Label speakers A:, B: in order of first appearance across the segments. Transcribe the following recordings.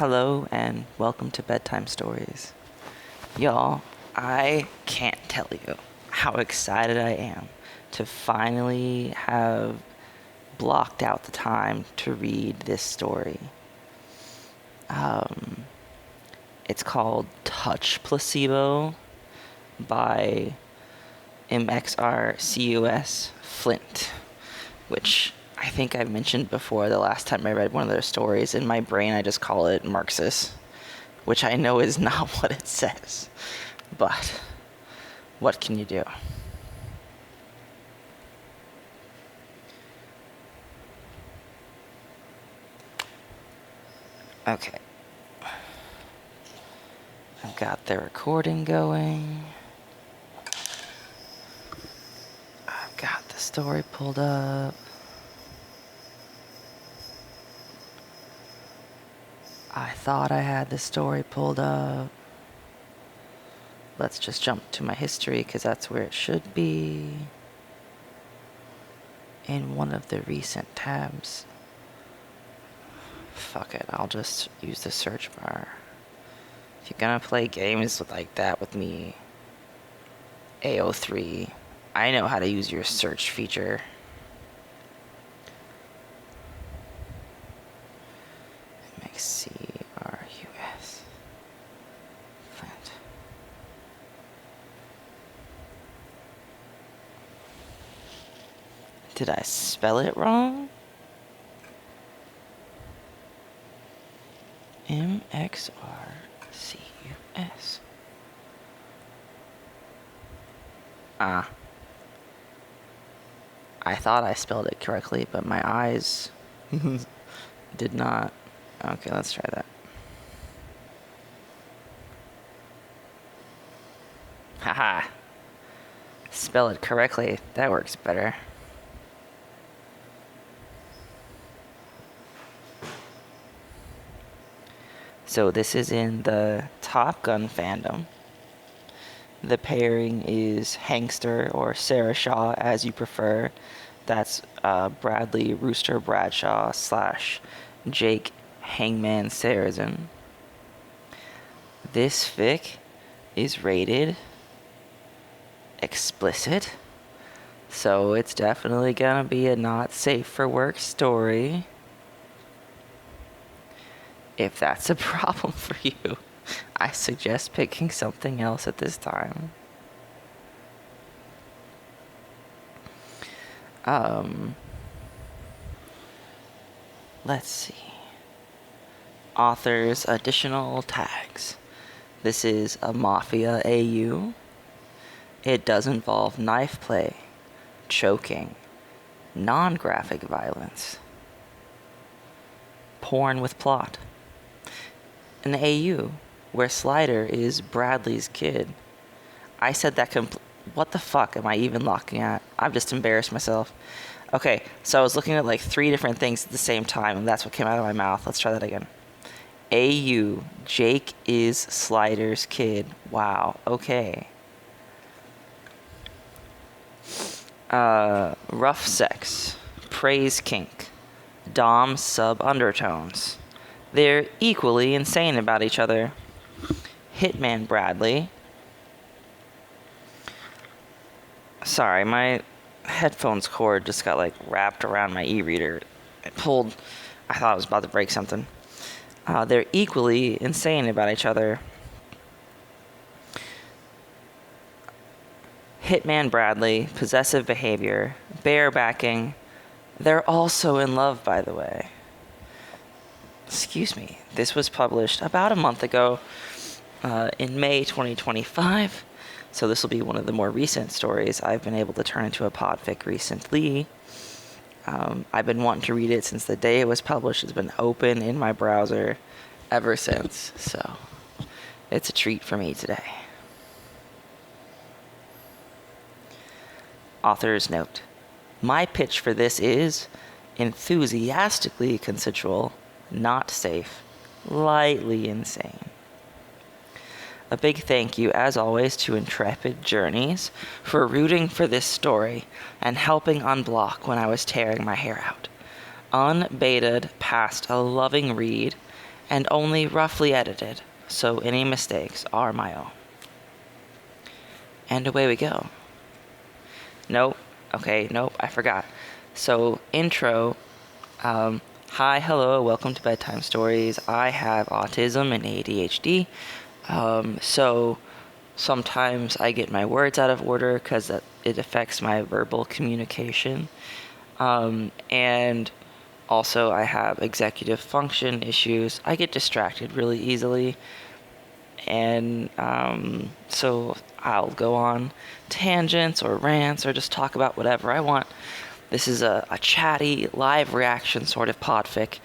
A: Hello and welcome to Bedtime Stories. Y'all, I can't tell you how excited I am to finally have blocked out the time to read this story. It's called Touch Placebo by mxrcusflint, which I think I mentioned before the last time I read one of their stories. In my brain, I just call it Marxist, which I know is not what it says. But what can you do? Okay. I've got the recording going. I've got the story pulled up. I thought I had the story pulled up. Let's just jump to my history because that's where it should be. In one of the recent tabs. Fuck it, I'll just use the search bar. If you're gonna play games like that with me, AO3, I know how to use your search feature. mxrcusflint. Did I spell it wrong? mxrcus. I thought I spelled it correctly, but my eyes did not. Okay, let's try that. Haha. Spell it correctly. That works better. So this is in the Top Gun fandom. The pairing is Hangster or Seresin, as you prefer. That's Bradley Rooster Bradshaw / Jake Hangman Seresin. This fic is rated explicit, so it's definitely gonna be a not safe for work story. If that's a problem for you, I suggest picking something else at this time. Let's see. Author's additional tags. This is a Mafia AU. It does involve knife play, choking, non-graphic violence, porn with plot. An AU where Slider is Bradley's kid. I said that what the fuck am I even looking at? I've just embarrassed myself. Okay, so I was looking at like 3 different things at the same time, and that's what came out of my mouth. Let's try that again. AU, Jake is Slider's kid. Wow, okay. Rough sex, praise kink, dom sub undertones. They're equally insane about each other. Hitman Bradley. Sorry, my headphones cord just got like wrapped around my e-reader. It pulled. I thought I was about to break something. They're equally insane about each other. Hitman Bradley, possessive behavior, barebacking. They're also in love, by the way. Excuse me. This was published about a month ago, in May 2025. So this will be one of the more recent stories I've been able to turn into a podfic recently. I've been wanting to read it since the day it was published. It's been open in my browser ever since. So it's a treat for me today. Author's note. My pitch for this is enthusiastically consensual, not safe, lightly insane. A big thank you, as always, to Intrepid Journeys for rooting for this story and helping unblock when I was tearing my hair out. Unbaited past a loving read and only roughly edited, so any mistakes are my own. And away we go. Nope. Okay, nope, I forgot. So, intro. Hi, hello, welcome to Bedtime Stories. I have autism and ADHD. So sometimes I get my words out of order because it affects my verbal communication. And also I have executive function issues. I get distracted really easily. And so I'll go on tangents or rants or just talk about whatever I want. This is a chatty, live reaction sort of podfic.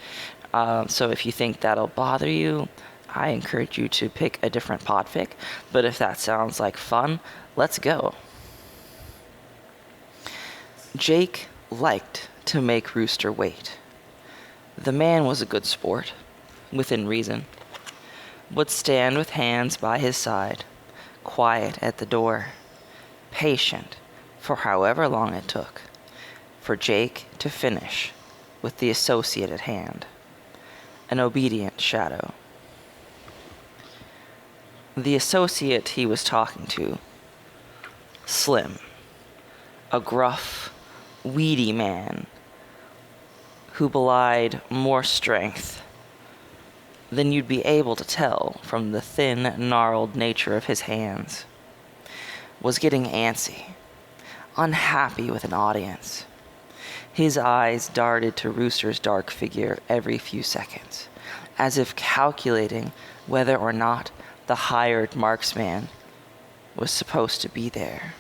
A: So if you think that'll bother you, I encourage you to pick a different podfic. But if that sounds like fun, let's go. Jake liked to make Rooster wait. The man was a good sport, within reason. Would stand with hands by his side, quiet at the door, patient for however long it took for Jake to finish with the associate at hand, an obedient shadow. The associate he was talking to, Slim, a gruff, weedy man who belied more strength than you'd be able to tell from the thin, gnarled nature of his hands, was getting antsy, unhappy with an audience. His eyes darted to Rooster's dark figure every few seconds, as if calculating whether or not the hired marksman was supposed to be there.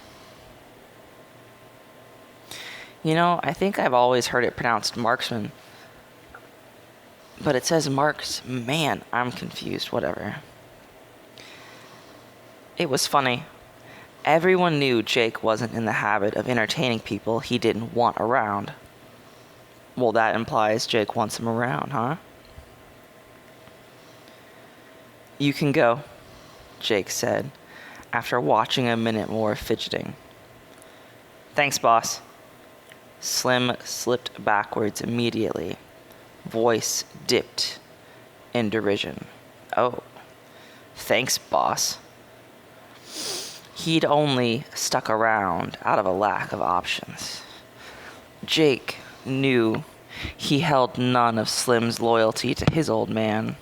A: You know, I think I've always heard it pronounced marksman, but it says marks. Man, I'm confused, whatever. It was funny. Everyone knew Jake wasn't in the habit of entertaining people he didn't want around. Well, that implies Jake wants him around, huh? You can go, Jake said, after watching a minute more of fidgeting. Thanks, boss. Slim slipped backwards immediately, voice dipped in derision. Oh, thanks, boss. He'd only stuck around out of a lack of options. Jake knew he held none of Slim's loyalty to his old man.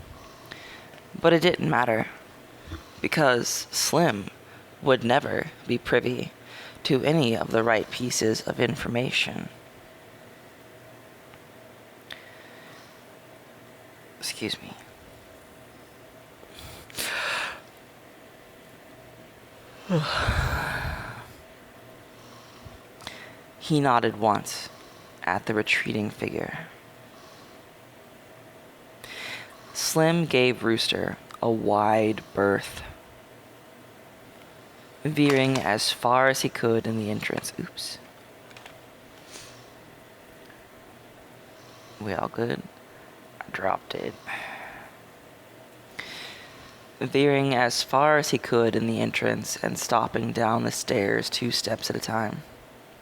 A: But it didn't matter, because Slim would never be privy to any of the right pieces of information. Excuse me. He nodded once at the retreating figure. Slim gave Rooster a wide berth, veering as far as he could in the entrance. Oops. We all good? I dropped it. Veering as far as he could in the entrance and stomping down the stairs 2 steps at a time.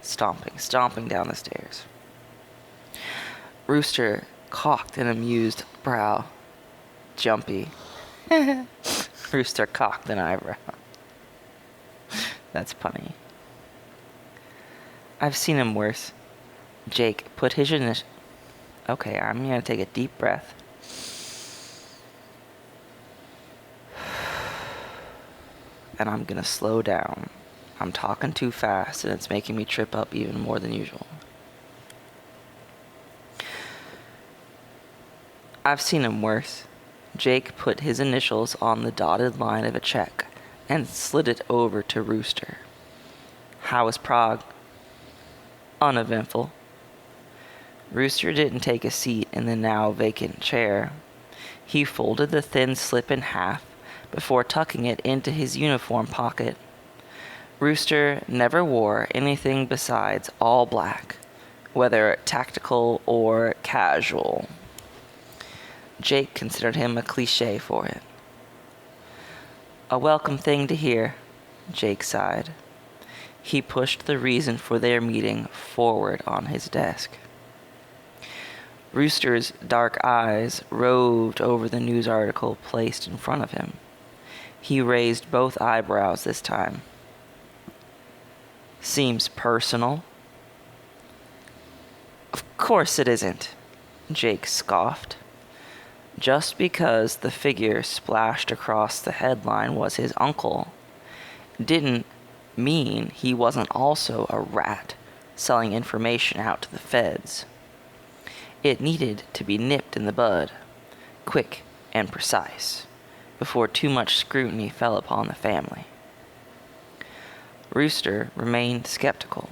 A: Stomping down the stairs. Rooster cocked an amused brow. Jumpy. Rooster cocked an eyebrow. That's punny. I've seen him worse. Jake put his initial... Okay, I'm gonna take a deep breath. And I'm gonna slow down. I'm talking too fast and it's making me trip up even more than usual. I've seen him worse. Jake put his initials on the dotted line of a check and slid it over to Rooster. How was Prague? Uneventful. Rooster didn't take a seat in the now vacant chair. He folded the thin slip in half before tucking it into his uniform pocket. Rooster never wore anything besides all black, whether tactical or casual. Jake considered him a cliché for it. A welcome thing to hear, Jake sighed. He pushed the reason for their meeting forward on his desk. Rooster's dark eyes roved over the news article placed in front of him. He raised both eyebrows this time. Seems personal. Of course it isn't, Jake scoffed. Just because the figure splashed across the headline was his uncle didn't mean he wasn't also a rat selling information out to the feds. It needed to be nipped in the bud, quick and precise, before too much scrutiny fell upon the family. Rooster remained skeptical,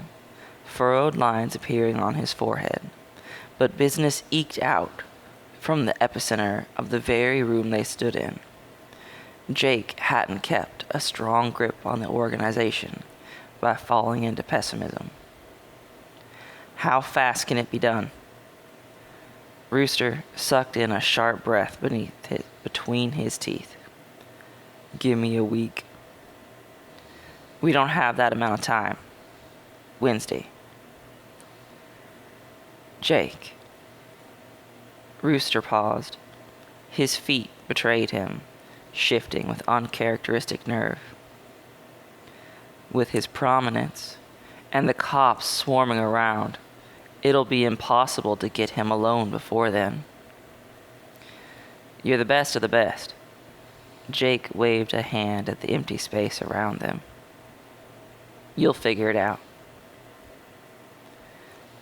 A: furrowed lines appearing on his forehead, but business eked out from the epicenter of the very room they stood in. Jake hadn't kept a strong grip on the organization by falling into pessimism. How fast can it be done? Rooster sucked in a sharp breath between his teeth. Give me a week. We don't have that amount of time. Wednesday. Jake. Rooster paused. His feet betrayed him, shifting with uncharacteristic nerve. With his prominence and the cops swarming around, it'll be impossible to get him alone before then. You're the best of the best. Jake waved a hand at the empty space around them. You'll figure it out.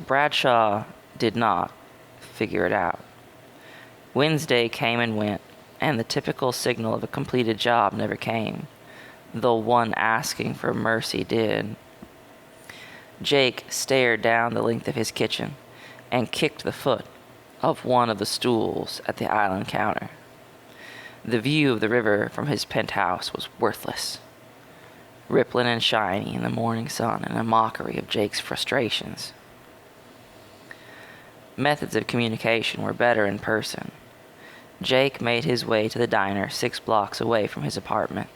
A: Bradshaw did not figure it out. Wednesday came and went, and the typical signal of a completed job never came, though one asking for mercy did. Jake stared down the length of his kitchen and kicked the foot of one of the stools at the island counter. The view of the river from his penthouse was worthless, rippling and shiny in the morning sun and a mockery of Jake's frustrations. Methods of communication were better in person. Jake made his way to the diner 6 blocks away from his apartment.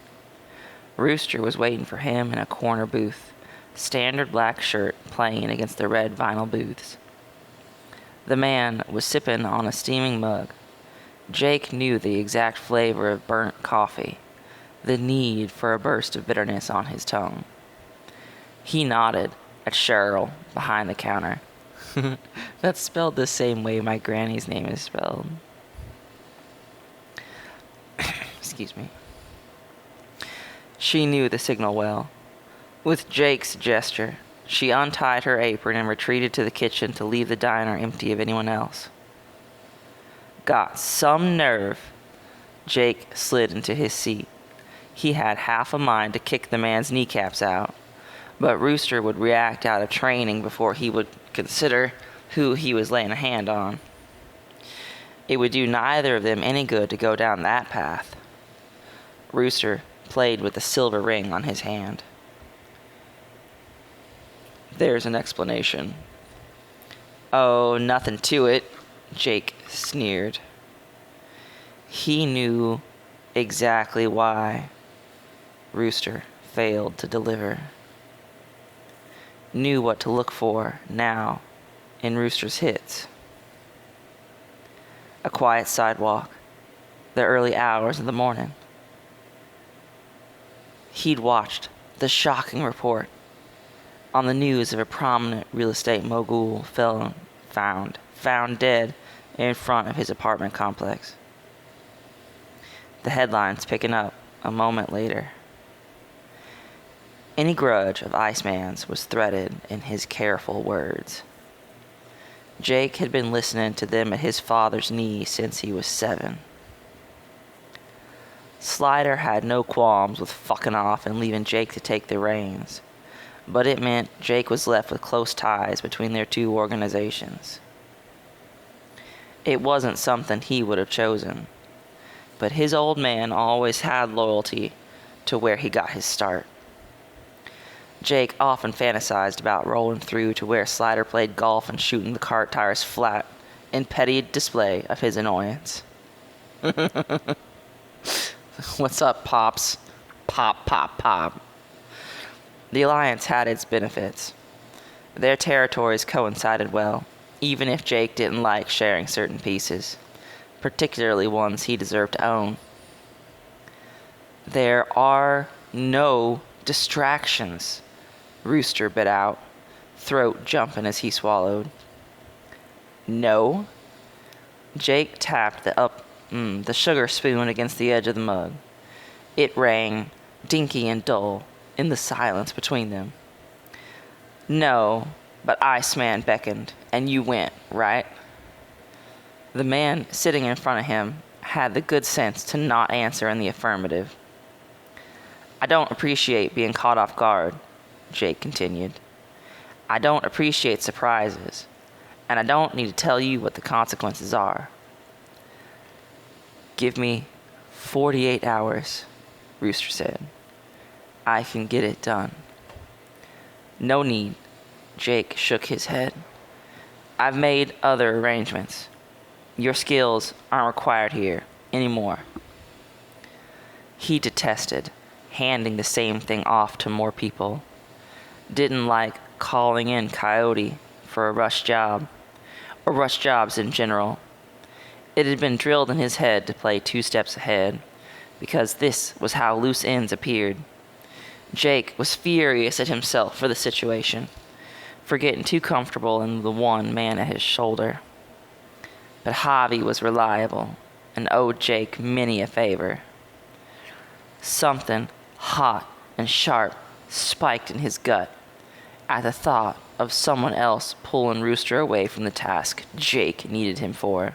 A: Rooster was waiting for him in a corner booth, standard black shirt playing against the red vinyl booths. The man was sipping on a steaming mug. Jake knew the exact flavor of burnt coffee, the need for a burst of bitterness on his tongue. He nodded at Cheryl behind the counter. That's spelled the same way my granny's name is spelled. Excuse me. She knew the signal well. With Jake's gesture, she untied her apron and retreated to the kitchen to leave the diner empty of anyone else. Got some nerve. Jake slid into his seat. He had half a mind to kick the man's kneecaps out, but Rooster would react out of training before he would consider who he was laying a hand on. It would do neither of them any good to go down that path. Rooster played with the silver ring on his hand. There's an explanation. Oh, nothing to it, Jake sneered. He knew exactly why Rooster failed to deliver. Knew what to look for now in Rooster's hits. A quiet sidewalk, the early hours of the morning. He'd watched the shocking report on the news of a prominent real estate mogul found dead in front of his apartment complex. The headlines picking up a moment later. Any grudge of Iceman's was threaded in his careful words. Jake had been listening to them at his father's knee since he was 7. Slider had no qualms with fucking off and leaving Jake to take the reins, but it meant Jake was left with close ties between their two organizations. It wasn't something he would have chosen, but his old man always had loyalty to where he got his start. Jake often fantasized about rolling through to where Slider played golf and shooting the cart tires flat in petty display of his annoyance. What's up, Pops? Pop, pop, pop. The alliance had its benefits. Their territories coincided well, even if Jake didn't like sharing certain pieces, particularly ones he deserved to own. There are no distractions, Rooster bit out, throat jumping as he swallowed. No? Jake tapped the sugar spoon against the edge of the mug. It rang, dinky and dull, in the silence between them. No, but Iceman beckoned, and you went, right? The man sitting in front of him had the good sense to not answer in the affirmative. I don't appreciate being caught off guard, Jake continued. I don't appreciate surprises, and I don't need to tell you what the consequences are. Give me 48 hours, Rooster said. I can get it done. No need, Jake shook his head. I've made other arrangements. Your skills aren't required here anymore. He detested handing the same thing off to more people. Didn't like calling in Coyote for a rush job, or rush jobs in general. It had been drilled in his head to play 2 steps ahead, because this was how loose ends appeared. Jake was furious at himself for the situation, for getting too comfortable in the one man at his shoulder. But Javi was reliable and owed Jake many a favor. Something hot and sharp spiked in his gut at the thought of someone else pulling Rooster away from the task Jake needed him for.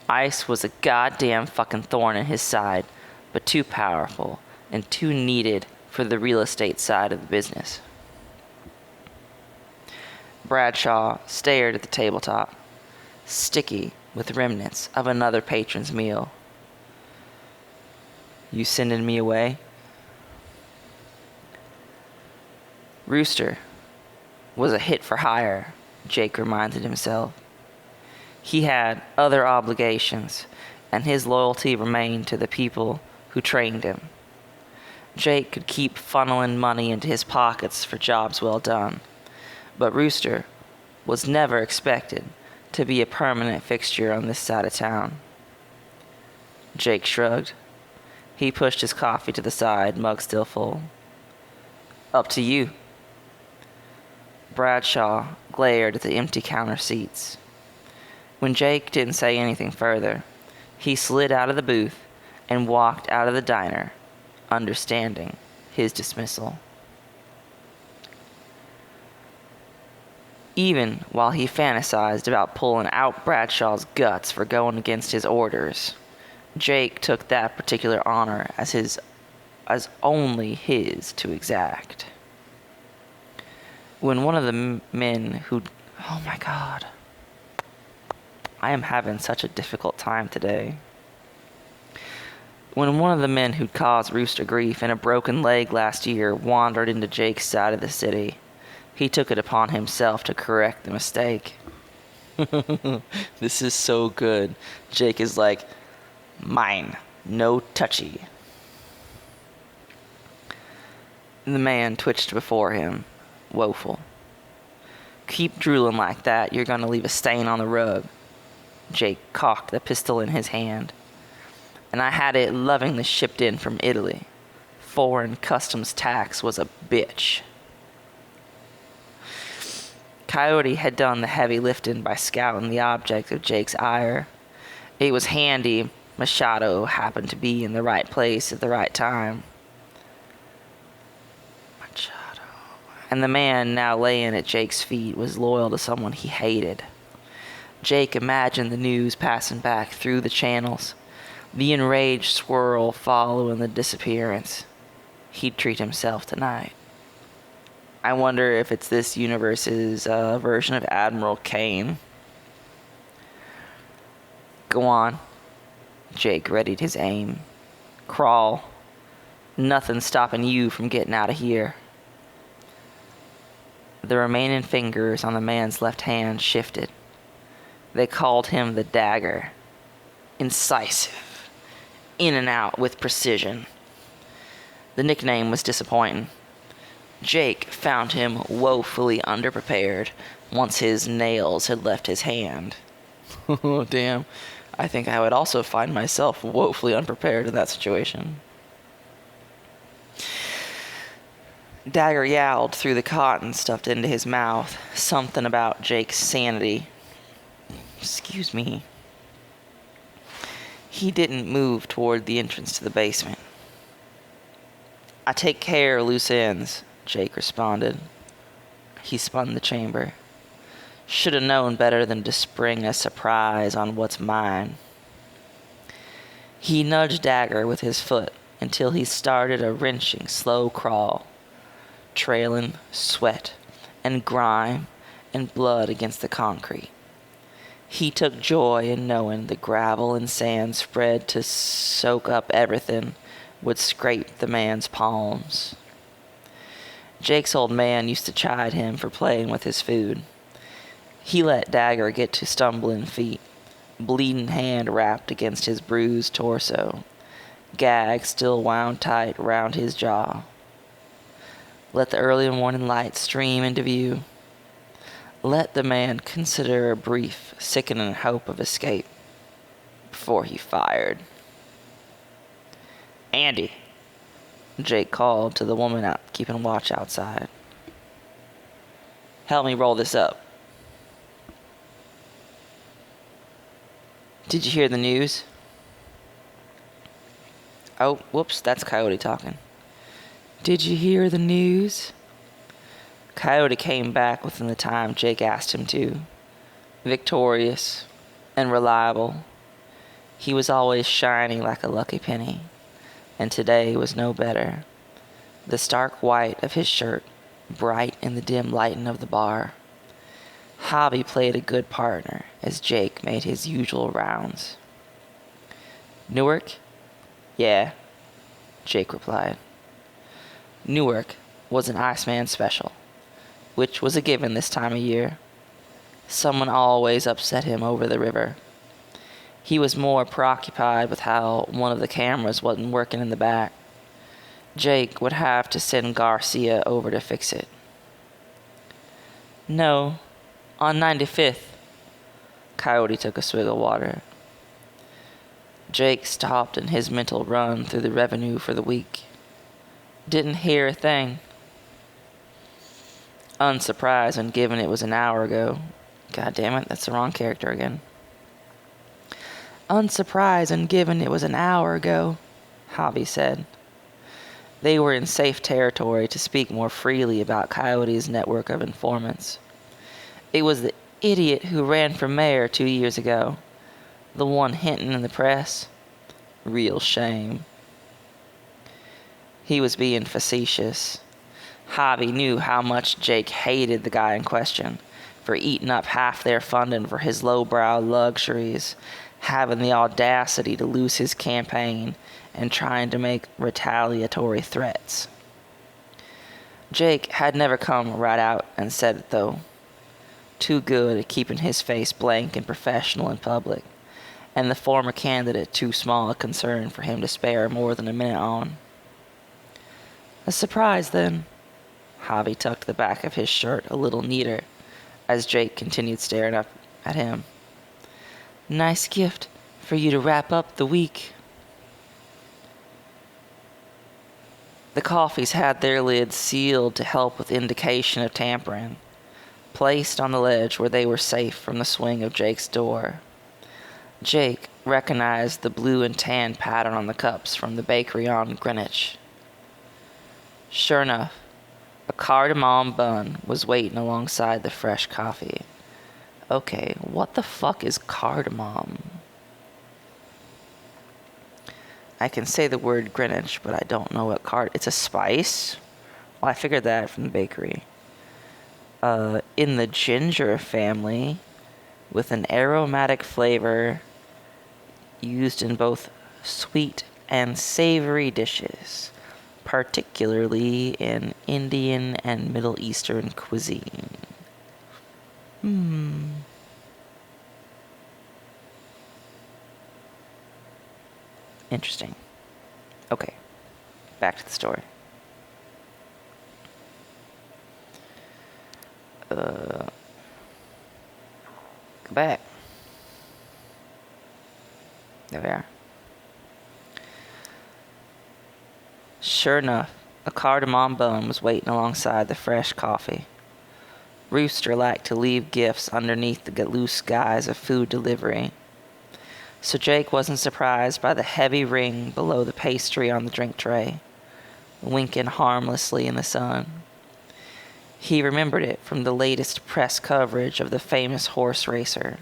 A: Ice was a goddamn fucking thorn in his side, but too powerful and too needed for the real estate side of the business. Bradshaw stared at the tabletop, sticky with remnants of another patron's meal. You sending me away? Rooster was a hit for hire, Jake reminded himself. He had other obligations, and his loyalty remained to the people who trained him. Jake could keep funneling money into his pockets for jobs well done, but Rooster was never expected to be a permanent fixture on this side of town. Jake shrugged. He pushed his coffee to the side, mug still full. Up to you. Bradshaw glared at the empty counter seats. When Jake didn't say anything further, he slid out of the booth and walked out of the diner, understanding his dismissal. Even while he fantasized about pulling out Bradshaw's guts for going against his orders, Jake took that particular honor as only his to exact. When one of the men who... Oh my God. I am having such a difficult time today. When one of the men who'd caused Rooster grief and a broken leg last year wandered into Jake's side of the city, he took it upon himself to correct the mistake. This is so good. Jake is like, mine, no touchy. The man twitched before him, woeful. Keep drooling like that, you're gonna leave a stain on the rug. Jake cocked the pistol in his hand. And I had it lovingly shipped in from Italy. Foreign customs tax was a bitch. Coyote had done the heavy lifting by scouting the object of Jake's ire. It was handy Machado happened to be in the right place at the right time. Machado. And the man now laying at Jake's feet was loyal to someone he hated. Jake imagined the news passing back through the channels, the enraged swirl following the disappearance. He'd treat himself tonight. I wonder if it's this universe's version of Admiral Kane. Go on. Jake readied his aim. Crawl. Nothing's stopping you from getting out of here. The remaining fingers on the man's left hand shifted. They called him the Dagger. Incisive. In and out with precision. The nickname was disappointing. Jake found him woefully underprepared once his nails had left his hand. Oh, damn. I think I would also find myself woefully unprepared in that situation. Dagger yowled through the cotton stuffed into his mouth, something about Jake's sanity. Excuse me. He didn't move toward the entrance to the basement. I take care of loose ends, Jake responded. He spun the chamber. Should have known better than to spring a surprise on what's mine. He nudged Dagger with his foot until he started a wrenching, slow crawl, trailing sweat and grime and blood against the concrete. He took joy in knowing the gravel and sand spread to soak up everything would scrape the man's palms. Jake's old man used to chide him for playing with his food. He let Dagger get to stumbling feet, bleeding hand wrapped against his bruised torso, gag still wound tight round his jaw. Let the early morning light stream into view. Let the man consider a brief, sickening hope of escape before he fired. Andy, Jake called to the woman out keeping watch outside. Help me roll this up. Did you hear the news? Oh, whoops, that's Coyote talking. Did you hear the news? Coyote came back within the time Jake asked him to. Victorious and reliable. He was always shining like a lucky penny, and today was no better. The stark white of his shirt, bright in the dim lighting of the bar. Hobby played a good partner as Jake made his usual rounds. Newark? Yeah, Jake replied. Newark was an Iceman special, which was a given this time of year. Someone always upset him over the river. He was more preoccupied with how one of the cameras wasn't working in the back. Jake would have to send Garcia over to fix it. No, on 95th. Coyote took a swig of water. Jake stopped in his mental run through the revenue for the week. Didn't hear a thing. Unsurprising, given it was an hour ago. God damn it, that's the wrong character again. Unsurprising, given it was an hour ago, Hobby said. They were in safe territory to speak more freely about Coyote's network of informants. It was the idiot who ran for mayor 2 years ago. The one hinting in the press. Real shame. He was being facetious. Hobby knew how much Jake hated the guy in question for eating up half their funding for his lowbrow luxuries, having the audacity to lose his campaign, and trying to make retaliatory threats. Jake had never come right out and said it, though. Too good at keeping his face blank and professional in public, and the former candidate too small a concern for him to spare more than a minute on. A surprise, then. Hobby tucked the back of his shirt a little neater as Jake continued staring up at him. Nice gift for you to wrap up the week. The coffees had their lids sealed to help with indication of tampering, placed on the ledge where they were safe from the swing of Jake's door. Jake recognized the blue and tan pattern on the cups from the bakery on Greenwich. Sure enough, a cardamom bun was waiting alongside the fresh coffee. Okay, what the fuck is cardamom? I can say the word Greenwich, but I don't know what it's a spice? Well, I figured that from the bakery. In the ginger family, with an aromatic flavor used in both sweet and savory dishes, particularly in Indian and Middle Eastern cuisine. Interesting. Okay, back to the story. Go back. There we are. Sure enough, a cardamom bun was waiting alongside the fresh coffee. Rooster liked to leave gifts underneath the loose guise of food delivery, so Jake wasn't surprised by the heavy ring below the pastry on the drink tray, winking harmlessly in the sun. He remembered it from the latest press coverage of the famous horse racer.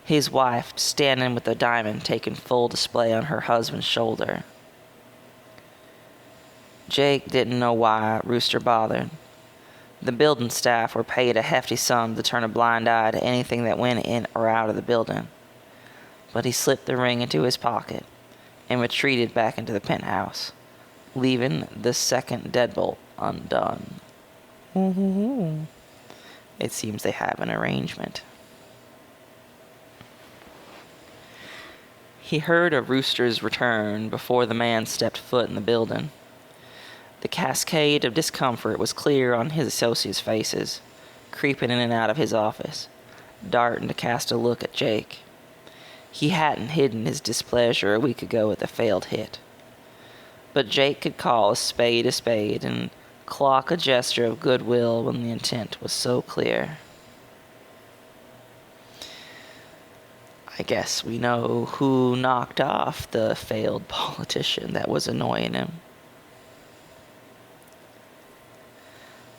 A: His wife standing with the diamond taken full display on her husband's shoulder. Jake didn't know why Rooster bothered. The building staff were paid a hefty sum to turn a blind eye to anything that went in or out of the building. But he slipped the ring into his pocket and retreated back into the penthouse, leaving the second deadbolt undone. It seems they have an arrangement. He heard of Rooster's return before the man stepped foot in the building. The cascade of discomfort was clear on his associates' faces, creeping in and out of his office, darting to cast a look at Jake. He hadn't hidden his displeasure a week ago at the failed hit. But Jake could call a spade and clock a gesture of goodwill when the intent was so clear. I guess we know who knocked off the failed politician that was annoying him.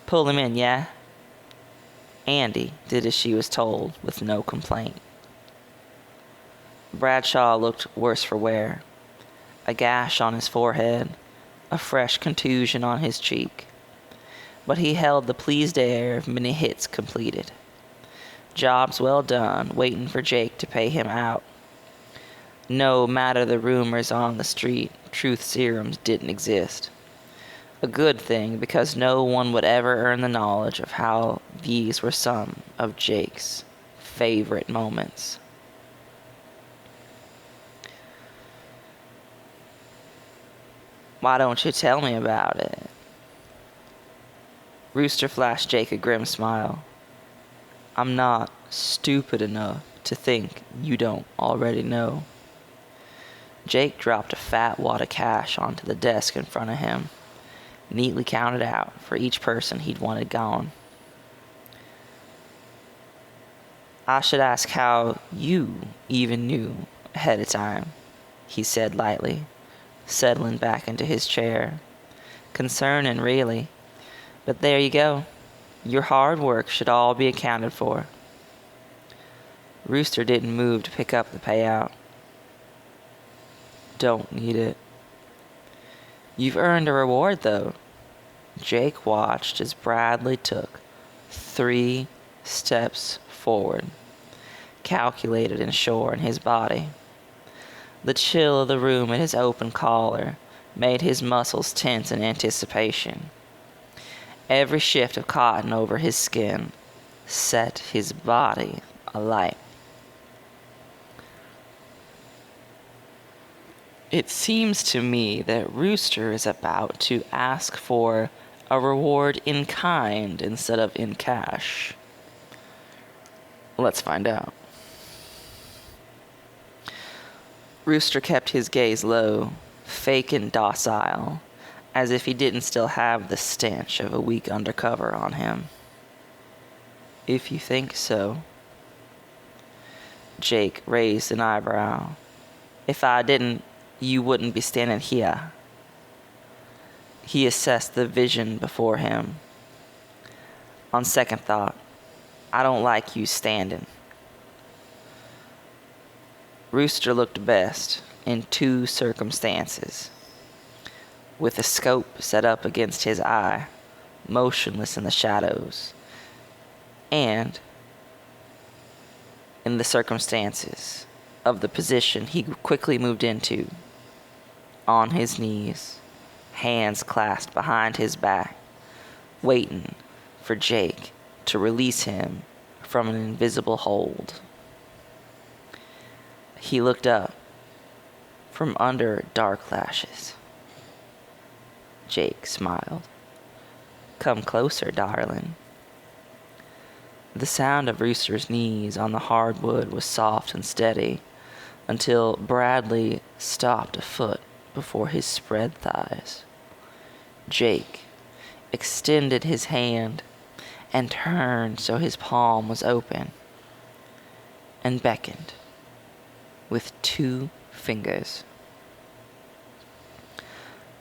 A: Pull him in, yeah? Andy did as she was told, with no complaint. Bradshaw looked worse for wear. A gash on his forehead, a fresh contusion on his cheek. But he held the pleased air of many hits completed. Jobs well done, waiting for Jake to pay him out. No matter the rumors on the street, truth serums didn't exist. A good thing, because no one would ever earn the knowledge of how these were some of Jake's favorite moments. Why don't you tell me about it? Rooster flashed Jake a grim smile. I'm not stupid enough to think you don't already know. Jake dropped a fat wad of cash onto the desk in front of him, neatly counted out for each person he'd wanted gone. I should ask how you even knew ahead of time, he said lightly, settling back into his chair. Concerning, really. But there you go. Your hard work should all be accounted for. Rooster didn't move to pick up the payout. Don't need it. You've earned a reward, though. Jake watched as Bradley took 3 steps forward, calculated and sure in his body. The chill of the room at his open collar made his muscles tense in anticipation. Every shift of cotton over his skin set his body alight. It seems to me that Rooster is about to ask for a reward in kind instead of in cash. Let's find out. Rooster kept his gaze low, fake and docile, as if he didn't still have the stench of a week undercover on him. If you think so. Jake raised an eyebrow. If I didn't, you wouldn't be standing here. He assessed the vision before him. On second thought, I don't like you standing. Rooster looked best in 2 circumstances. With a scope set up against his eye, motionless in the shadows, and in the circumstances of the position he quickly moved into, on his knees, hands clasped behind his back, waiting for Jake to release him from an invisible hold. He looked up from under dark lashes. Jake smiled. Come closer, darling. The sound of Rooster's knees on the hardwood was soft and steady until Bradley stopped a foot before his spread thighs. Jake extended his hand and turned so his palm was open and beckoned with 2 fingers.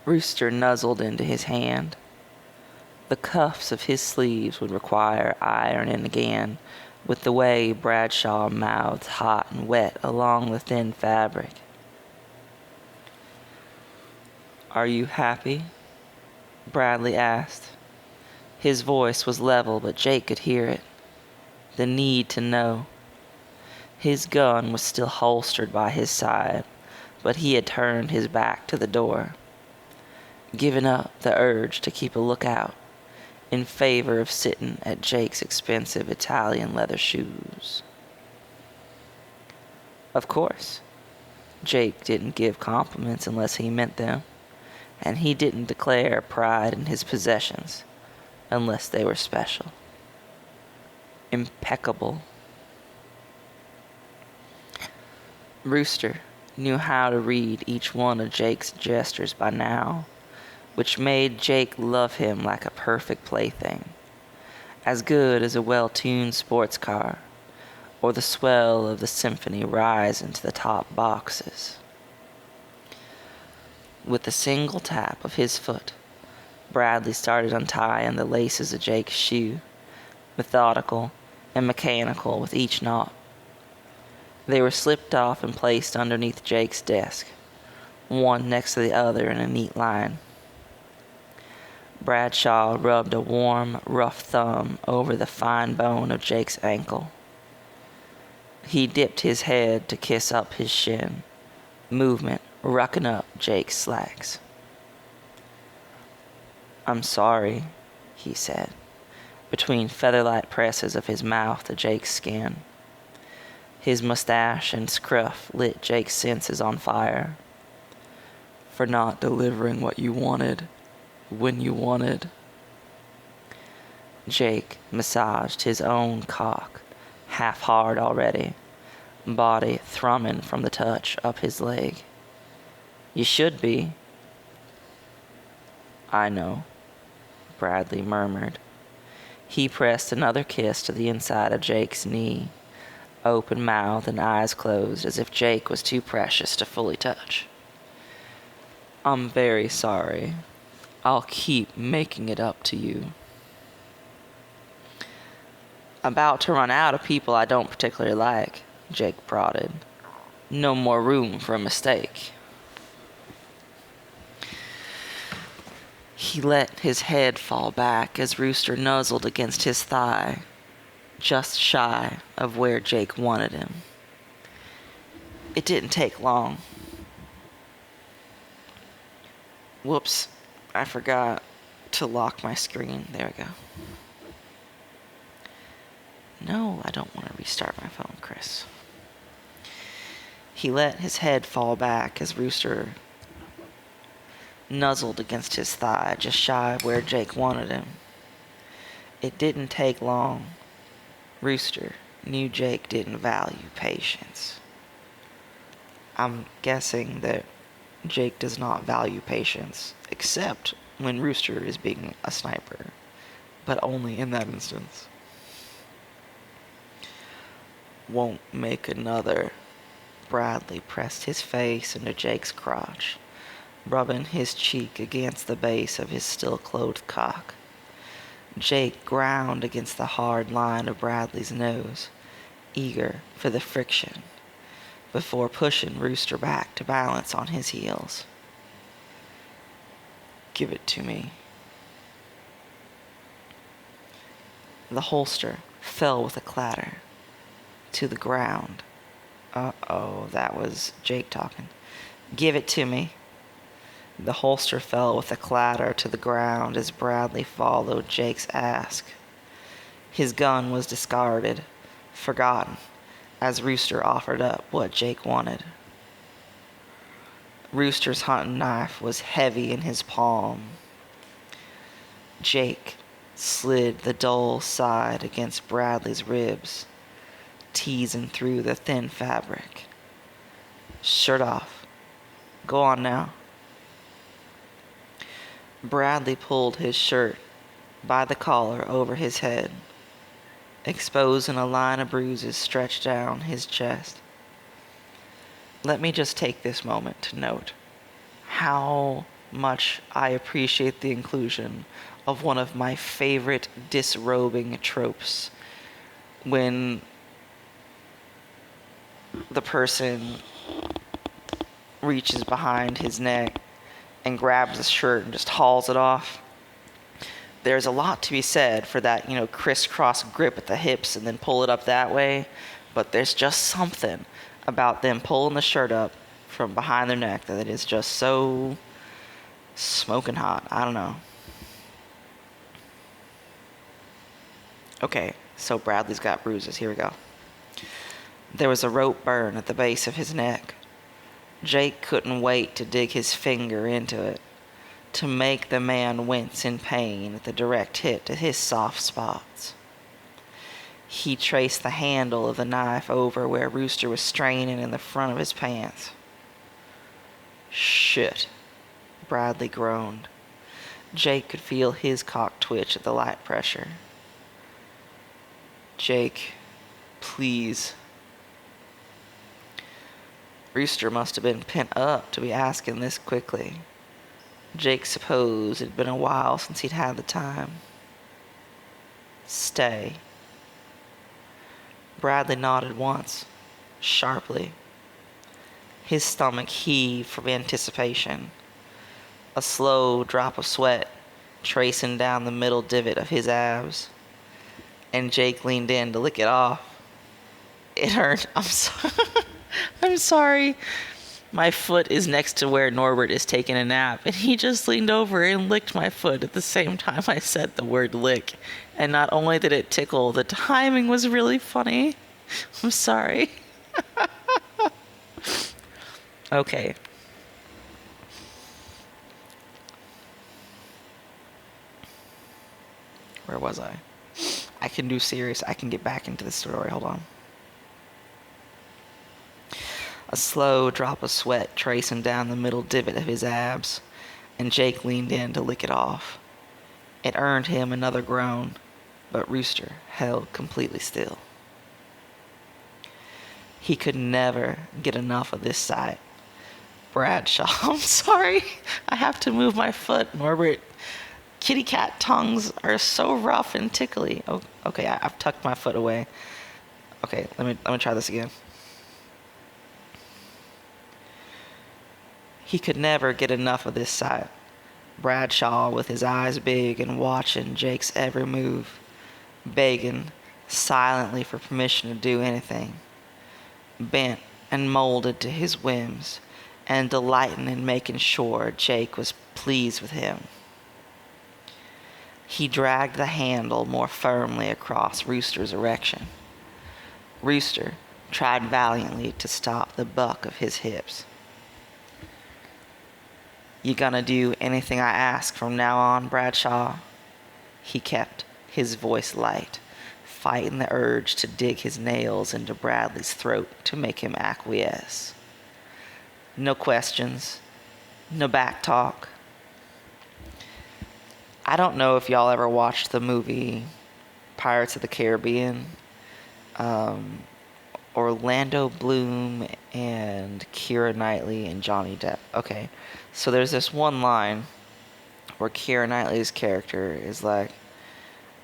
A: Rooster nuzzled into his hand. The cuffs of his sleeves would require ironing again, with the way Bradshaw mouthed hot and wet along the thin fabric. "Are you happy?" Bradley asked. His voice was level, but Jake could hear it. The need to know. His gun was still holstered by his side, but he had turned his back to the door, giving up the urge to keep a lookout in favor of sitting at Jake's expensive Italian leather shoes. Of course, Jake didn't give compliments unless he meant them, and he didn't declare pride in his possessions unless they were special. Impeccable. Rooster knew how to read each one of Jake's gestures by now, which made Jake love him like a perfect plaything, as good as a well-tuned sports car, or the swell of the symphony rise into the top boxes. With a single tap of his foot, Bradley started untying the laces of Jake's shoe, methodical and mechanical with each knot. They were slipped off and placed underneath Jake's desk, one next to the other in a neat line. Bradshaw rubbed a warm, rough thumb over the fine bone of Jake's ankle. He dipped his head to kiss up his shin, movement rucking up Jake's slacks. "I'm sorry," he said, between featherlight presses of his mouth to Jake's skin. His mustache and scruff lit Jake's senses on fire. "For not delivering what you wanted, when you wanted." Jake massaged his own cock, half hard already, body thrumming from the touch up his leg. "You should be." "I know," Bradley murmured. He pressed another kiss to the inside of Jake's knee, open mouth and eyes closed as if Jake was too precious to fully touch. "I'm very sorry. I'll keep making it up to you." "About to run out of people I don't particularly like," Jake prodded. "No more room for a mistake." He let his head fall back as Rooster nuzzled against his thigh, just shy of where Jake wanted him. It didn't take long. Whoops, I forgot to lock my screen. There we go. No, I don't want to restart my phone, Chris. He let his head fall back as Rooster nuzzled against his thigh, just shy of where Jake wanted him. It didn't take long. Rooster knew Jake didn't value patience. I'm guessing that Jake does not value patience, except when Rooster is being a sniper, but only in that instance. "Won't make another." Bradley pressed his face into Jake's crotch, rubbing his cheek against the base of his still-clothed cock. Jake ground against the hard line of Bradley's nose, eager for the friction, before pushing Rooster back to balance on his heels. "Give it to me." The holster fell with a clatter to the ground. Uh-oh, that was Jake talking. "Give it to me." The holster fell with a clatter to the ground as Bradley followed Jake's ask. His gun was discarded, forgotten, as Rooster offered up what Jake wanted. Rooster's hunting knife was heavy in his palm. Jake slid the dull side against Bradley's ribs, teasing through the thin fabric. Shirt off. Go on now. Bradley pulled his shirt by the collar over his head, exposing a line of bruises stretched down his chest. Let me just take this moment to note how much I appreciate the inclusion of one of my favorite disrobing tropes when the person reaches behind his neck and grabs his shirt and just hauls it off. There's a lot to be said for that, crisscross grip at the hips and then pull it up that way, but there's just something about them pulling the shirt up from behind their neck that it is just so smoking hot. I don't know. Okay, so Bradley's got bruises. Here we go. There was a rope burn at the base of his neck. Jake couldn't wait to dig his finger into it, to make the man wince in pain at the direct hit to his soft spots. He traced the handle of the knife over where Rooster was straining in the front of his pants. Shit, Bradley groaned. Jake could feel his cock twitch at the light pressure. Jake, please. Rooster must have been pent up to be asking this quickly. Jake supposed it had been a while since he'd had the time. Stay. Bradley nodded once, sharply. His stomach heaved from anticipation. A slow drop of sweat tracing down the middle divot of his abs. And Jake leaned in to lick it off. It hurt. I'm sorry. My foot is next to where Norbert is taking a nap, and he just leaned over and licked my foot at the same time I said the word lick. And not only did it tickle, the timing was really funny. I'm sorry. Okay. Where was I? I can do serious. I can get back into the story. Hold on. A slow drop of sweat tracing down the middle divot of his abs, and Jake leaned in to lick it off. It earned him another groan, but Rooster held completely still. He could never get enough of this sight. Bradshaw, I'm sorry. I have to move my foot, Norbert. Kitty cat tongues are so rough and tickly. Oh, okay, I've tucked my foot away. Okay, let me try this again. He could never get enough of this sight. Bradshaw, with his eyes big and watching Jake's every move, begging silently for permission to do anything, bent and molded to his whims, and delighting in making sure Jake was pleased with him. He dragged the handle more firmly across Rooster's erection. Rooster tried valiantly to stop the buck of his hips. You gonna do anything I ask from now on, Bradshaw? He kept his voice light, fighting the urge to dig his nails into Bradley's throat to make him acquiesce. No questions, no back talk. I don't know if y'all ever watched the movie Pirates of the Caribbean. Orlando Bloom and Keira Knightley and Johnny Depp. Okay, so there's this one line where Keira Knightley's character is like,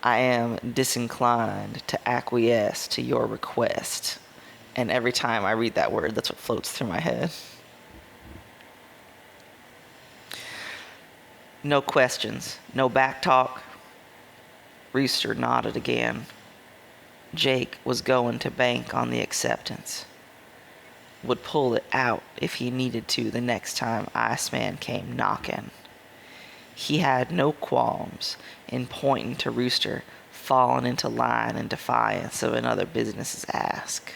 A: I am disinclined to acquiesce to your request. And every time I read that word, that's what floats through my head. No questions, no back talk. Rooster nodded again. Jake was going to bank on the acceptance. Would pull it out if he needed to the next time Iceman came knocking. He had no qualms in pointing to Rooster falling into line in defiance of another business's ask.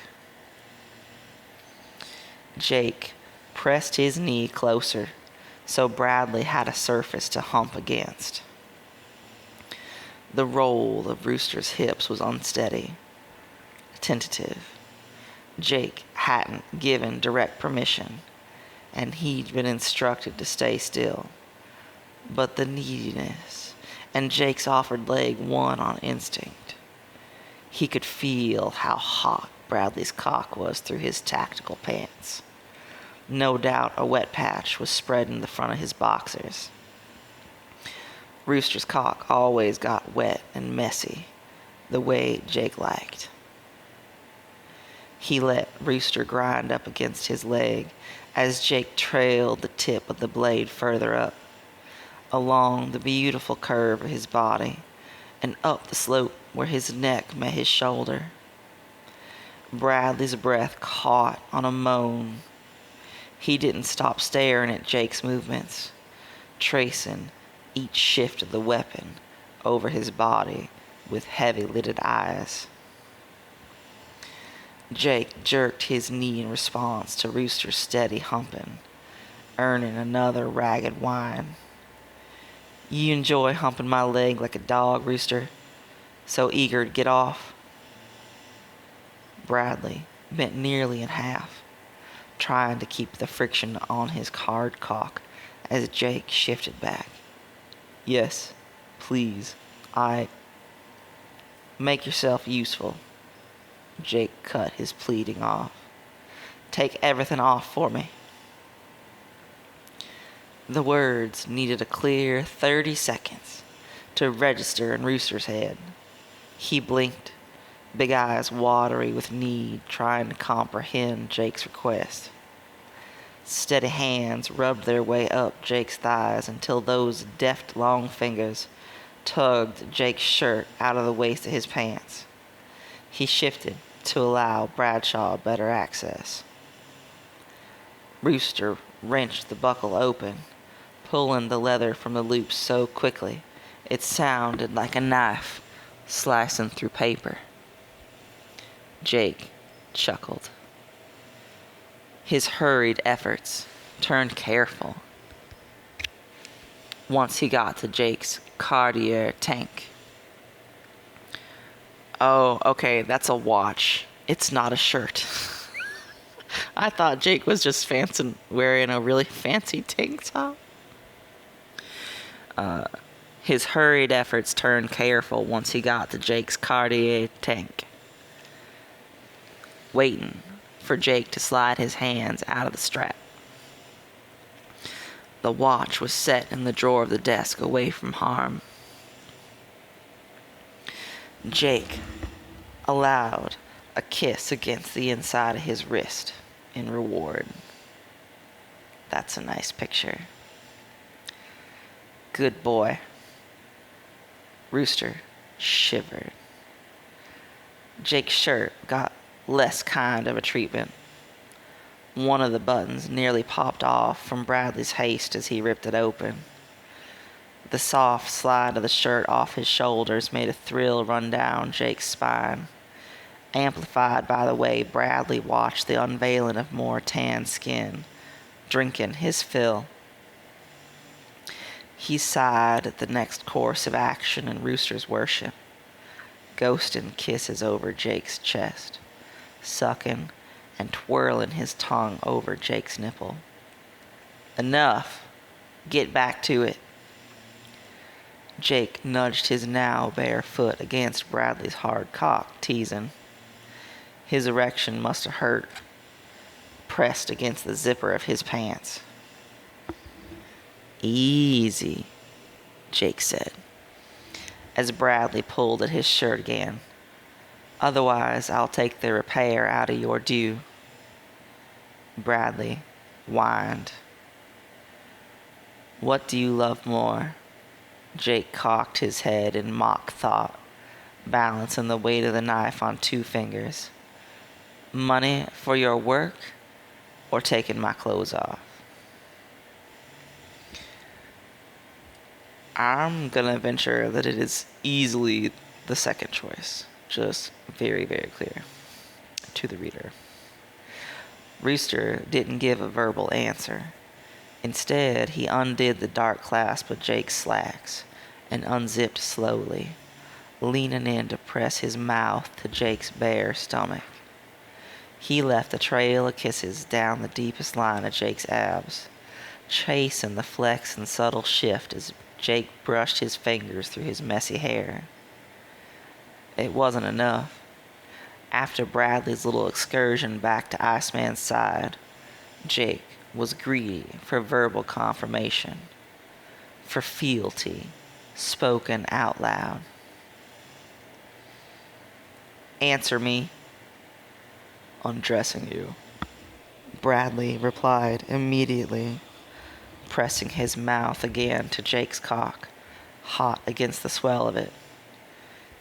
A: Jake pressed his knee closer so Bradley had a surface to hump against. The roll of Rooster's hips was unsteady, tentative. Jake hadn't given direct permission, and he'd been instructed to stay still. But the neediness and Jake's offered leg won on instinct. He could feel how hot Bradley's cock was through his tactical pants. No doubt a wet patch was spread in the front of his boxers. Rooster's cock always got wet and messy, the way Jake liked. He let Rooster grind up against his leg as Jake trailed the tip of the blade further up, along the beautiful curve of his body, and up the slope where his neck met his shoulder. Bradley's breath caught on a moan. He didn't stop staring at Jake's movements, tracing each shift of the weapon over his body with heavy-lidded eyes. Jake jerked his knee in response to Rooster's steady humping, earning another ragged whine. "You enjoy humping my leg like a dog, Rooster? So eager to get off?" Bradley bent nearly in half, trying to keep the friction on his hard cock as Jake shifted back. "Yes, please, Make yourself useful." Jake cut his pleading off. "Take everything off for me." The words needed a clear 30 seconds to register in Rooster's head. He blinked, big eyes watery with need, trying to comprehend Jake's request. Steady hands rubbed their way up Jake's thighs until those deft long fingers tugged Jake's shirt out of the waist of his pants. He shifted to allow Bradshaw better access. Rooster wrenched the buckle open, pulling the leather from the loops so quickly it sounded like a knife slicing through paper. Jake chuckled. His hurried efforts turned careful once he got to Jake's cardiac tank. "Oh, okay, that's a watch. It's not a shirt." I thought Jake was just fancy wearing a really fancy tank top. His hurried efforts turned careful once he got to Jake's cardiac tank, waiting for Jake to slide his hands out of the strap. The watch was set in the drawer of the desk away from harm. Jake allowed a kiss against the inside of his wrist in reward. That's a nice picture. Good boy. Rooster shivered. Jake's shirt got less kind of a treatment. One of the buttons nearly popped off from Bradley's haste as he ripped it open. The soft slide of the shirt off his shoulders made a thrill run down Jake's spine, amplified by the way Bradley watched the unveiling of more tan skin, drinking his fill. He sighed at the next course of action in Rooster's worship, ghosting kisses over Jake's chest, sucking and twirling his tongue over Jake's nipple. "Enough. Get back to it." Jake nudged his now bare foot against Bradley's hard cock, teasing. His erection must have hurt, pressed against the zipper of his pants. "Easy," Jake said, as Bradley pulled at his shirt again. "Otherwise, I'll take the repair out of your due." Bradley whined. "What do you love more?" Jake cocked his head in mock thought, balancing the weight of the knife on 2 fingers. "Money for your work, or taking my clothes off?" I'm gonna venture that it is easily the second choice. Just very, very clear to the reader. Rooster didn't give a verbal answer. Instead, he undid the dark clasp of Jake's slacks and unzipped slowly, leaning in to press his mouth to Jake's bare stomach. He left a trail of kisses down the deepest line of Jake's abs, chasing the flex and subtle shift as Jake brushed his fingers through his messy hair. It wasn't enough. After Bradley's little excursion back to Iceman's side, Jake was greedy for verbal confirmation, for fealty spoken out loud. "Answer me." "Undressing you," Bradley replied immediately, pressing his mouth again to Jake's cock, hot against the swell of it.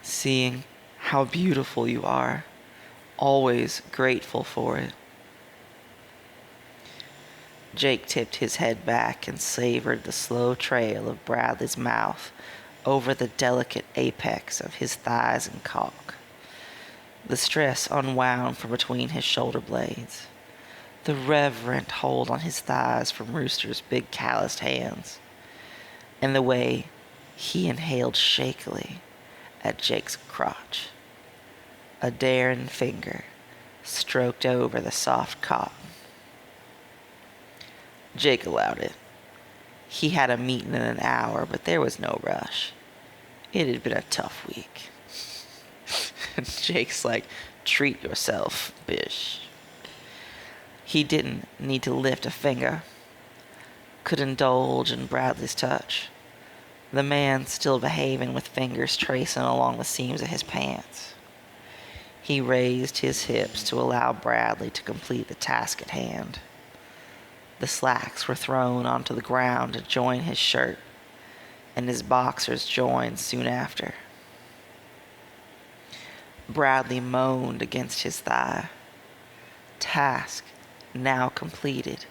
A: "Seeing how beautiful you are, always grateful for it." Jake tipped his head back and savored the slow trail of Bradley's mouth over the delicate apex of his thighs and cock. The stress unwound from between his shoulder blades, the reverent hold on his thighs from Rooster's big calloused hands, and the way he inhaled shakily at Jake's crotch. A daring finger stroked over the soft cotton. Jake allowed it. He had a meeting in an hour, but there was no rush. It had been a tough week. And Jake's like, "Treat yourself, bish." He didn't need to lift a finger. Could indulge in Bradley's touch. The man still behaving with fingers tracing along the seams of his pants. He raised his hips to allow Bradley to complete the task at hand. The slacks were thrown onto the ground to join his shirt, and his boxers joined soon after. Bradley moaned against his thigh. Task now completed.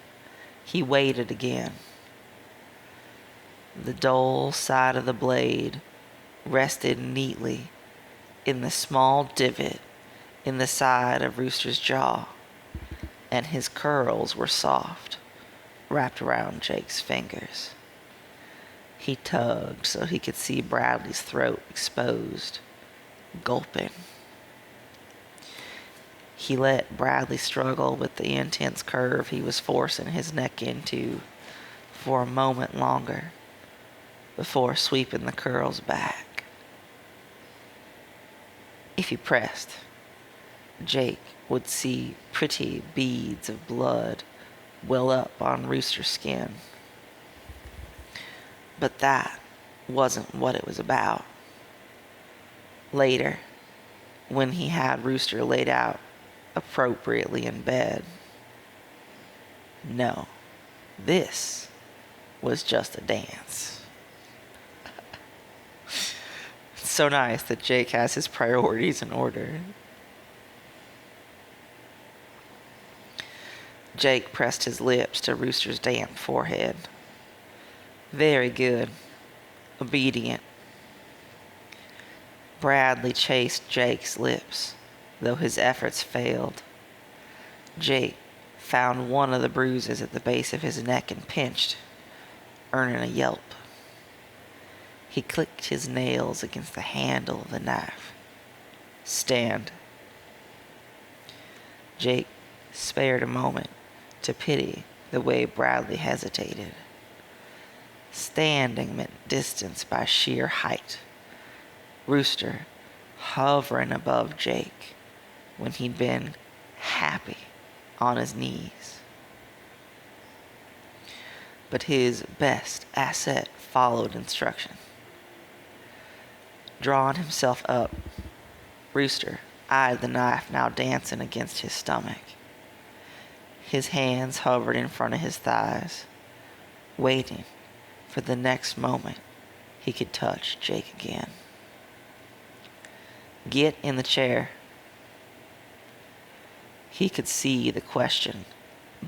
A: He waited again. The dull side of the blade rested neatly in the small divot in the side of Rooster's jaw, and his curls were soft, wrapped around Jake's fingers. He tugged so he could see Bradley's throat exposed, gulping. He let Bradley struggle with the intense curve he was forcing his neck into for a moment longer before sweeping the curls back. If he pressed, Jake would see pretty beads of blood well up on Rooster's skin. But that wasn't what it was about. Later, when he had Rooster laid out appropriately in bed, no, this was just a dance. It's so nice that Jake has his priorities in order. Jake pressed his lips to Rooster's damp forehead. Very good. Obedient. Bradley chased Jake's lips, though his efforts failed. Jake found one of the bruises at the base of his neck and pinched, earning a yelp. He clicked his nails against the handle of the knife. Stand. Jake spared a moment to pity the way Bradley hesitated. Standing meant distance by sheer height. Rooster hovering above Jake when he'd been happy on his knees. But his best asset followed instruction. Drawing himself up, Rooster eyed the knife now dancing against his stomach. His hands hovered in front of his thighs, waiting for the next moment he could touch Jake again. Get in the chair. He could see the question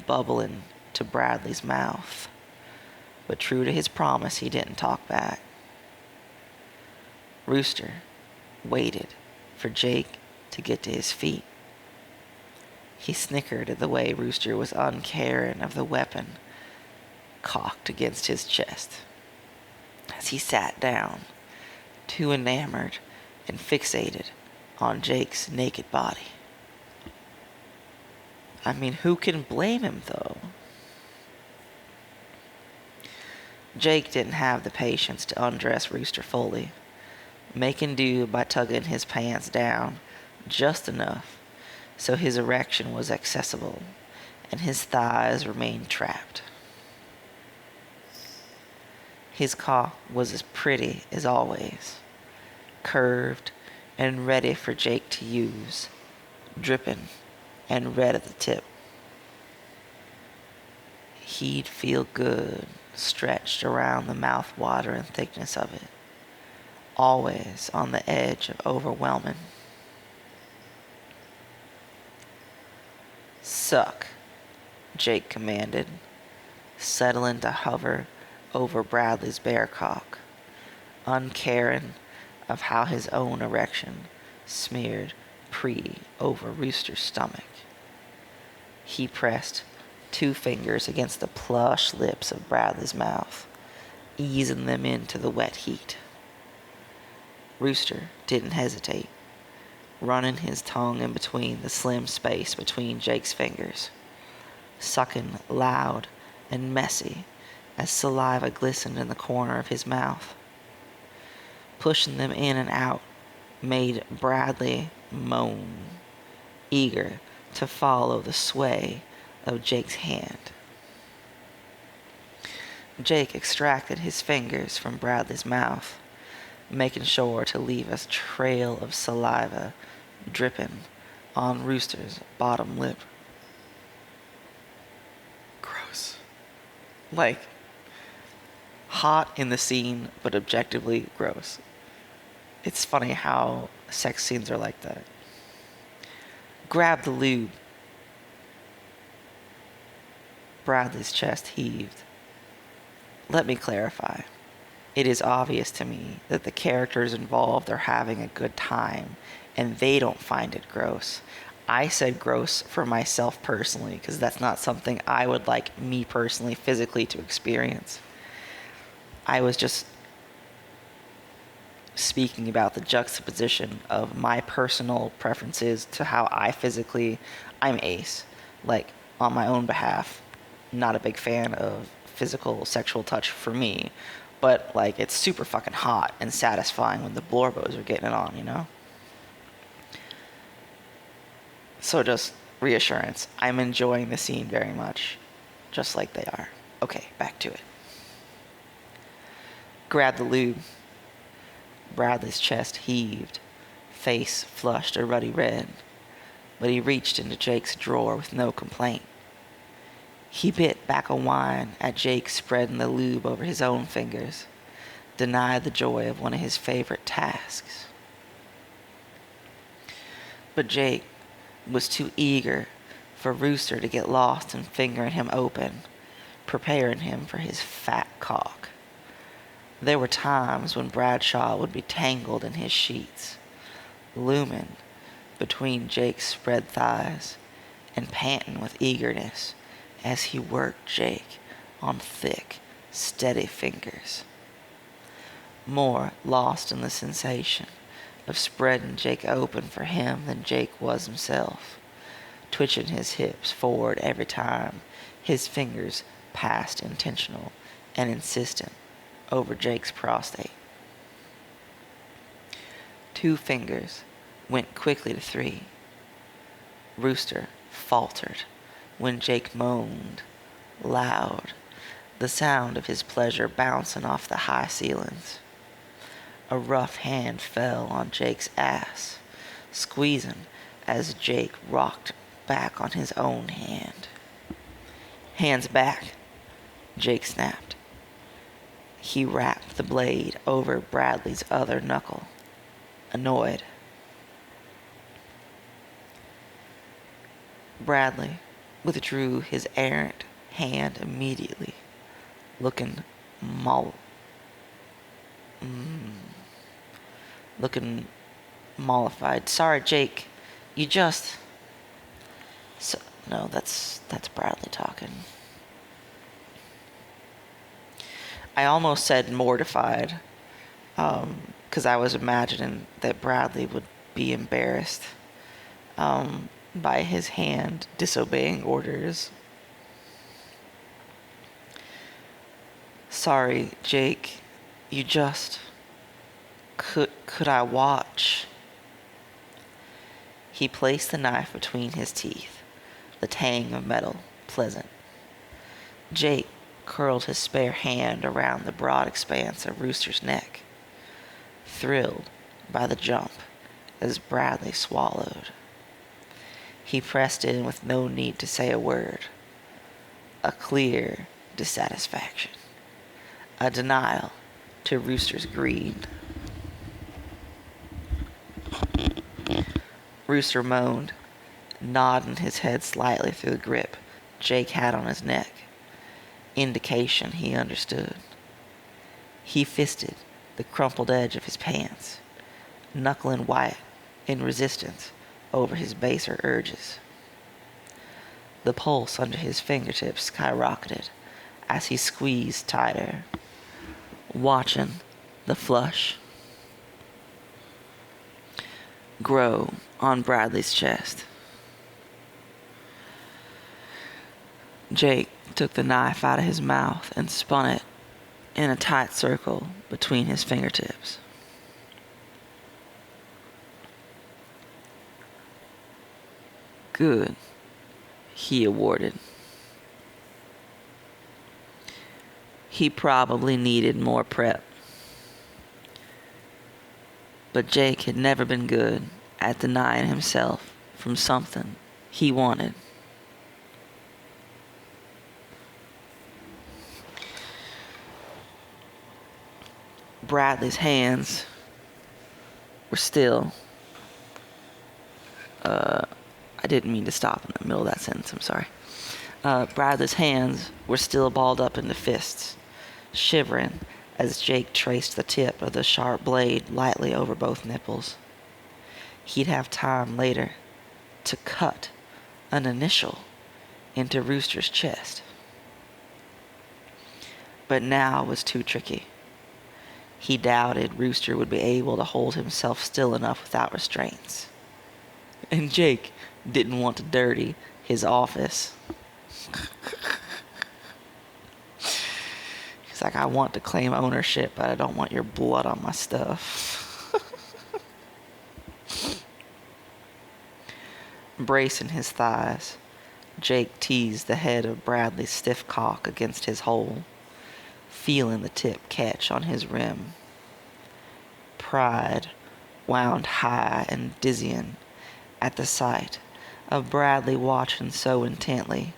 A: bubbling to Bradley's mouth, but true to his promise, he didn't talk back. Rooster waited for Jake to get to his feet. He snickered at the way Rooster was uncaring of the weapon cocked against his chest. As he sat down, too enamored and fixated on Jake's naked body. I mean, who can blame him, though? Jake didn't have the patience to undress Rooster fully, making do by tugging his pants down just enough so his erection was accessible and his thighs remained trapped. His cock was as pretty as always, curved and ready for Jake to use, dripping and red at the tip. He'd feel good stretched around the mouth-watering thickness of it, always on the edge of overwhelming. "Suck," Jake commanded, settling to hover over Bradley's bare cock, uncaring of how his own erection smeared pre over Rooster's stomach. He pressed 2 fingers against the plush lips of Bradley's mouth, easing them into the wet heat. Rooster didn't hesitate, running his tongue in between the slim space between Jake's fingers, sucking loud and messy as saliva glistened in the corner of his mouth. Pushing them in and out made Bradley moan, eager to follow the sway of Jake's hand. Jake extracted his fingers from Bradley's mouth, making sure to leave a trail of saliva dripping on Rooster's bottom lip. Gross. Like, hot in the scene, but objectively gross. It's funny how sex scenes are like that. "Grab the lube." Bradley's chest heaved. "Let me clarify. It is obvious to me that the characters involved are having a good time, and they don't find it gross. I said gross for myself personally, because that's not something I would like me personally physically to experience. I was just speaking about the juxtaposition of my personal preferences to how I'm ace, like, on my own behalf. Not a big fan of physical sexual touch for me, but like, it's super fucking hot and satisfying when the blorbos are getting it on, you know? So just reassurance, I'm enjoying the scene very much, just like they are. Okay, back to it. "Grab the lube." Bradley's chest heaved, face flushed a ruddy red, but he reached into Jake's drawer with no complaint. He bit back a whine at Jake spreading the lube over his own fingers, denied the joy of one of his favorite tasks. But Jake was too eager for Rooster to get lost in fingering him open, preparing him for his fat cock. There were times when Bradshaw would be tangled in his sheets, looming between Jake's spread thighs and panting with eagerness as he worked Jake on thick, steady fingers. More lost in the sensation of spreading Jake open for him than Jake was himself, twitching his hips forward every time his fingers passed intentional and insistent over Jake's prostate. 2 fingers went quickly to 3. Rooster faltered when Jake moaned, loud, the sound of his pleasure bouncing off the high ceilings. A rough hand fell on Jake's ass, squeezing as Jake rocked back on his own hand. "Hands back," Jake snapped. He wrapped the blade over Bradley's other knuckle, annoyed. Bradley withdrew his errant hand immediately, looking mollified. "Sorry, Jake. You just..." No, that's Bradley talking. "I almost said mortified, because I was imagining that Bradley would be embarrassed by his hand disobeying orders. Sorry, Jake. You just... Could I watch? He placed the knife between his teeth, the tang of metal pleasant. Jake curled his spare hand around the broad expanse of Rooster's neck, thrilled by the jump as Bradley swallowed. He pressed in with no need to say a word. A clear dissatisfaction. A denial to Rooster's greed. Rooster moaned, nodding his head slightly through the grip Jake had on his neck. Indication he understood. He fisted the crumpled edge of his pants, knuckling white in resistance over his baser urges. The pulse under his fingertips skyrocketed as he squeezed tighter, watching the flush grow on Bradley's chest. Jake took the knife out of his mouth and spun it in a tight circle between his fingertips. Good, he awarded. He probably needed more prep. But Jake had never been good at denying himself from something he wanted. Bradley's hands were still... I didn't mean to stop in the middle of that sentence, I'm sorry. Bradley's hands were still balled up into fists, shivering as Jake traced the tip of the sharp blade lightly over both nipples. He'd have time later to cut an initial into Rooster's chest. But now was too tricky. He doubted Rooster would be able to hold himself still enough without restraints. And Jake didn't want to dirty his office. He's like, I want to claim ownership, but I don't want your blood on my stuff. Bracing his thighs, Jake teased the head of Bradley's stiff cock against his hole, feeling the tip catch on his rim. Pride wound high and dizzying at the sight of Bradley watching so intently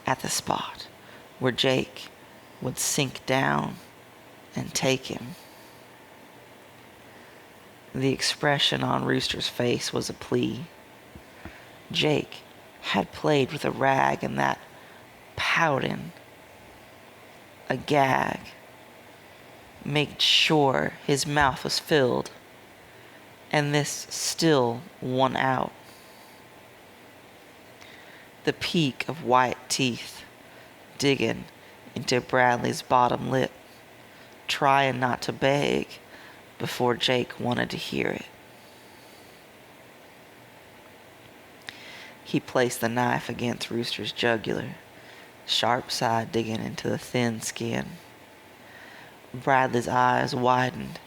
A: at the spot where Jake would sink down and take him. The expression on Rooster's face was a plea. Jake had played with a rag and that pouting, a gag, made sure his mouth was filled, and this still won out. The peak of white teeth digging into Bradley's bottom lip, trying not to beg before Jake wanted to hear it. He placed the knife against Rooster's jugular, sharp side digging into the thin skin. Bradley's eyes widened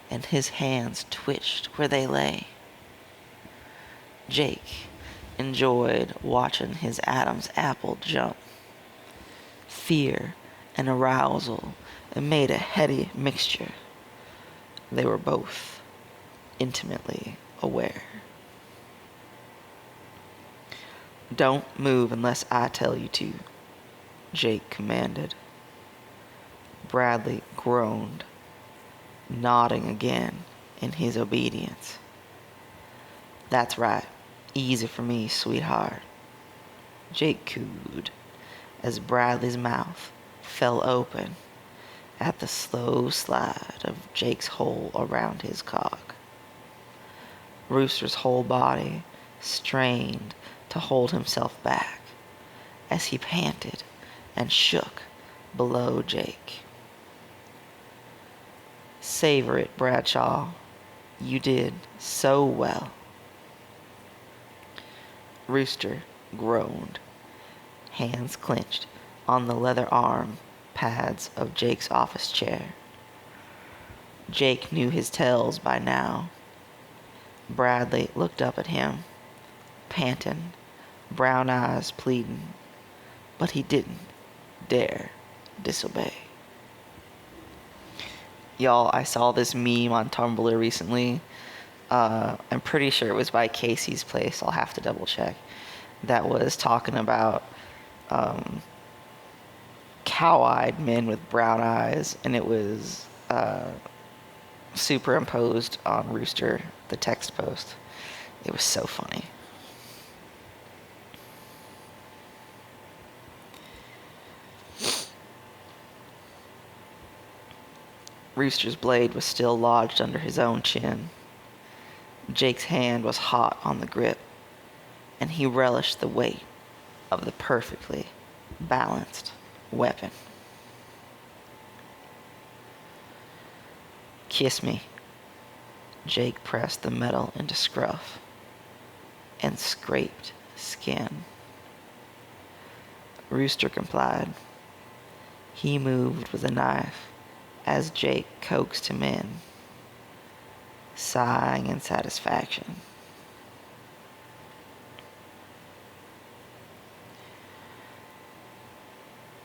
A: and his hands twitched where they lay. Jake enjoyed watching his Adam's apple jump. Fear and arousal made a heady mixture. They were both intimately aware. Don't move unless I tell you to, Jake commanded. Bradley groaned, nodding again in his obedience. That's right. Easy for me, sweetheart, Jake cooed as Bradley's mouth fell open at the slow slide of Jake's hole around his cock. Rooster's whole body strained to hold himself back as he panted and shook below Jake. Savor it, Bradshaw, You did so well. Rooster groaned, hands clenched on the leather arm pads of Jake's office chair. Jake knew his tells by now. Bradley looked up at him, panting, brown eyes pleading, but he didn't dare disobey. Y'all, I saw this meme on Tumblr recently. I'm pretty sure it was by Casey's Place. I'll have to double check. That was talking about cow-eyed men with brown eyes, and it was superimposed on Rooster, the text post. It was so funny. Rooster's blade was still lodged under his own chin. Jake's hand was hot on the grip, and he relished the weight of the perfectly balanced weapon. Kiss me. Jake pressed the metal into scruff and scraped skin. Rooster complied. He moved with a knife as Jake coaxed him in, sighing in satisfaction.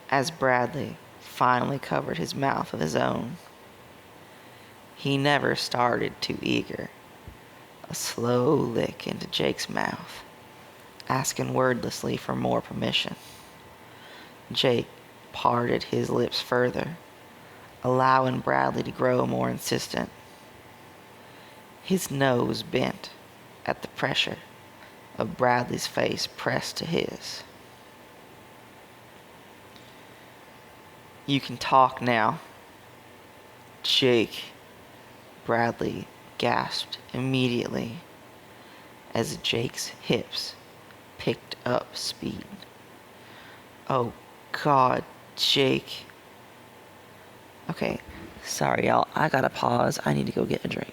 A: As Bradley finally covered his mouth with his own, he never started too eager. A slow lick into Jake's mouth, asking wordlessly for more permission. Jake parted his lips further, allowing Bradley to grow more insistent. His nose bent at the pressure of Bradley's face pressed to his. You can talk now. Jake, Bradley gasped immediately as Jake's hips picked up speed. Oh God, Jake. Okay, sorry y'all, I gotta pause. I need to go get a drink.